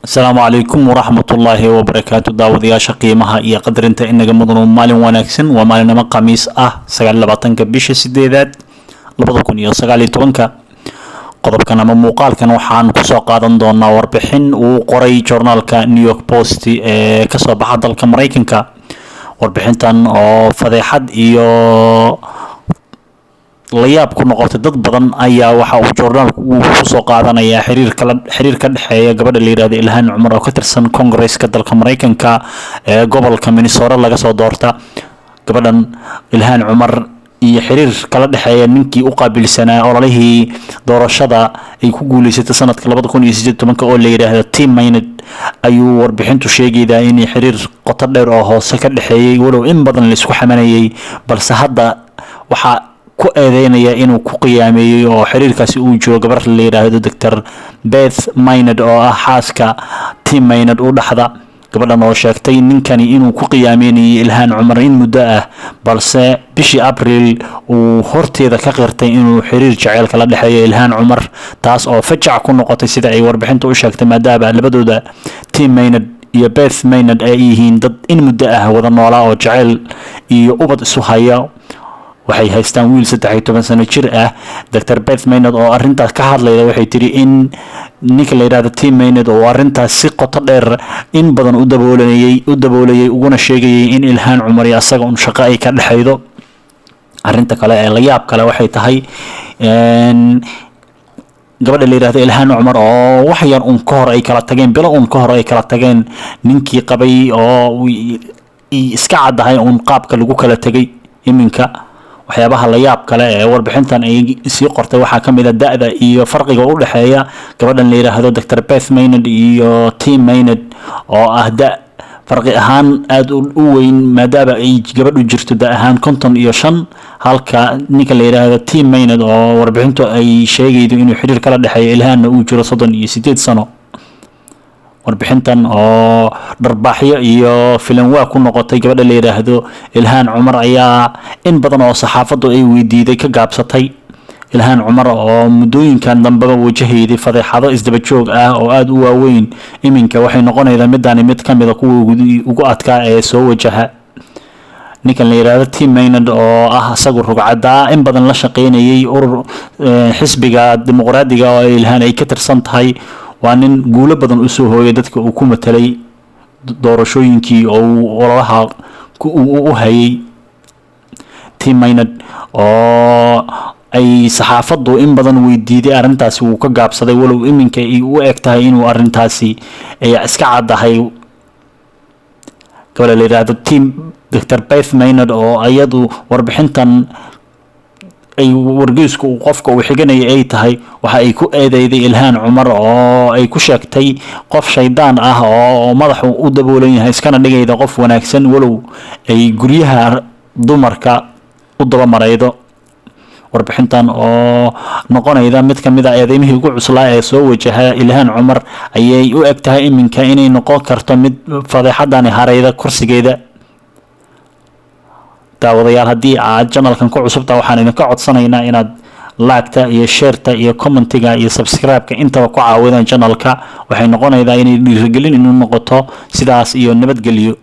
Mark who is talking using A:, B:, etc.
A: السلام عليكم ورحمة الله وبركاته داودياشا قيمها إيا قدرنتا إنغا مدنو مالين واناكسن ومالين ما قميس سغال لباتنكا بيش سيديدات لبضكن إيا سغالي تونكا qodobkan ama muuqaalkan waxaan ku soo qaadan doonaa warbixin uu qoray journalka New York Post ee ka soo baxa dalka Mareykanka. Warbixintan oo fadeexad iyo la yaab ku noqotay dad badan ayaa waxa uu journalku ku soo qaadanayaa xiriir ka dhaxeeya gabadha la yiraahdo Ilhan Cumar oo ka tirsan Congress-ka dalka Mareykanka ee gobolka Minnesota laga soo doorta. Gabadhan Ilhan Cumar iyo xiriir kala dhaxeeya ninkii u qaabilsanaa ololihii doorashada ay ku guuleysatay sanadka 2018 oo la yiraahdo Tim Maynard ayuu warbixintu sheegaydaa in xiriir qoto dheer oo hoose ka dhaxeeyay walow in badan la isku xamanayay balse hadda waxa ku eedeynaya inuu ku qiyaameeyay oo xiriirkaasi uu jiro gabar la yiraahdo Dr. Beth Maynard oo ah xaaska Tim Maynard u dhaxda gabadhan oo sheegtay ninkani inuu ku qiyaameeyay Ilhan Cumar in muddo ah balse bishii April uu horteeda ka qirtay inuu xiriir jacayl kala dhaxeeyo Ilhan Cumar taas oo fajac ku noqotay sida ay warbixintu u sheegtay maadaama labadooda Tim Maynard iyo Beth Maynard ay yihiin dad in muddo ah wada noolaa oo jacayl iyo ubad isu haya. waxay haystaan wiil 13 sano jir ah. Dr. Beth Maynard oo arintaas ka hadlayda waxay tiri in ninka la yiraahdo Tim Maynard oo arintaas si qoto dheer in badan u daboolayay uguna sheegayay in Ilhan Cumar iyo asaga shaqo ay ka dhaxaydo. arinta kale ee la yaab kale waxay tahay gabadha la yiraahdo Ilhan Cumar oo wax yar ka hor ay kala tageen bilo ka hor ay kala tageen ninkii qabay oo iska cadahay qaabka lagu kala tagay iminka. waxyaabaha la yaab kale ee warbixintan ay sii qortay waxa kamid ah da'da iyo farqiga u dhaxeeya gabadhan la yiraahdo Dr. Beth Maynard iyo Tim Maynard oo ah farqi ahaan aad u weyn maadaama ay gabadhu jirto da ahaan 55 halka ninka la yiraahdo Tim Maynard oo warbixintu ay sheegaydo inuu xiriir kala dhaxeeyo Ilhan uu jiro 38 sano. warbixintan oo darbaaxyo iyo filan waa ku noqotay gabadha la yiraahdo Ilhan Cumar ayaa in badan oo saxaafadu ay weydiiday ka gaabsatay. Ilhan Cumar oo muddooyinkan dambe wajahayday fadeexado isdaba joog ah oo aad u waaweyn iminka waxay noqonaysaa mid kamid ah kuwa ugu adkaa ee soo wajaha ninkan la yiraahdo Tim Maynard oo ah asagu rugcada in badan la shaqeynayay urur xisbiga dimuqraadiga oo Ilhan ay ka tirsan tahay. waa nin guulo badan u soo hooyay dadka uu ku matalay doorashooyinkii oo ololaha u hayay. Tim Maynard oo ay saxaafadu in badan weydiiday arintaasi uu ka gaabsaday walow iminka ay u egtahay inuu arintaasi ay iska cadahay. gabadha la yiraahdo Dr. Beth Maynard oo ayadu warbixintan ay wargeysku qofka uu xiganay ay tahay waxa ay ku eedeeyday Ilhan Cumar oo ay ku sheegtay qof shaydaan ah oo madaxu u daboolan yahay iskana dhigayda qof wanaagsan walow ay guryaha dumarka u daba maraydo. warbixintan oo noqonayda mid kamid ah eedeymihii ugu cuslaa ee soo wajaha Ilhan Cumar ayay u egtahay iminka inay noqon karto mid fadeexadan harayda kursigeeda. daawadayaal haddii aad channelkan ku cusubtaa waxaan idinka codsanaynaa inaad like-ta iyo share-ta iyo comment-ga iyo subscribe-ka intaba ku caawidaan channelka waxay noqonaydaa inay dhiirigelin inuu noqoto sidaas iyo nabadgelyo.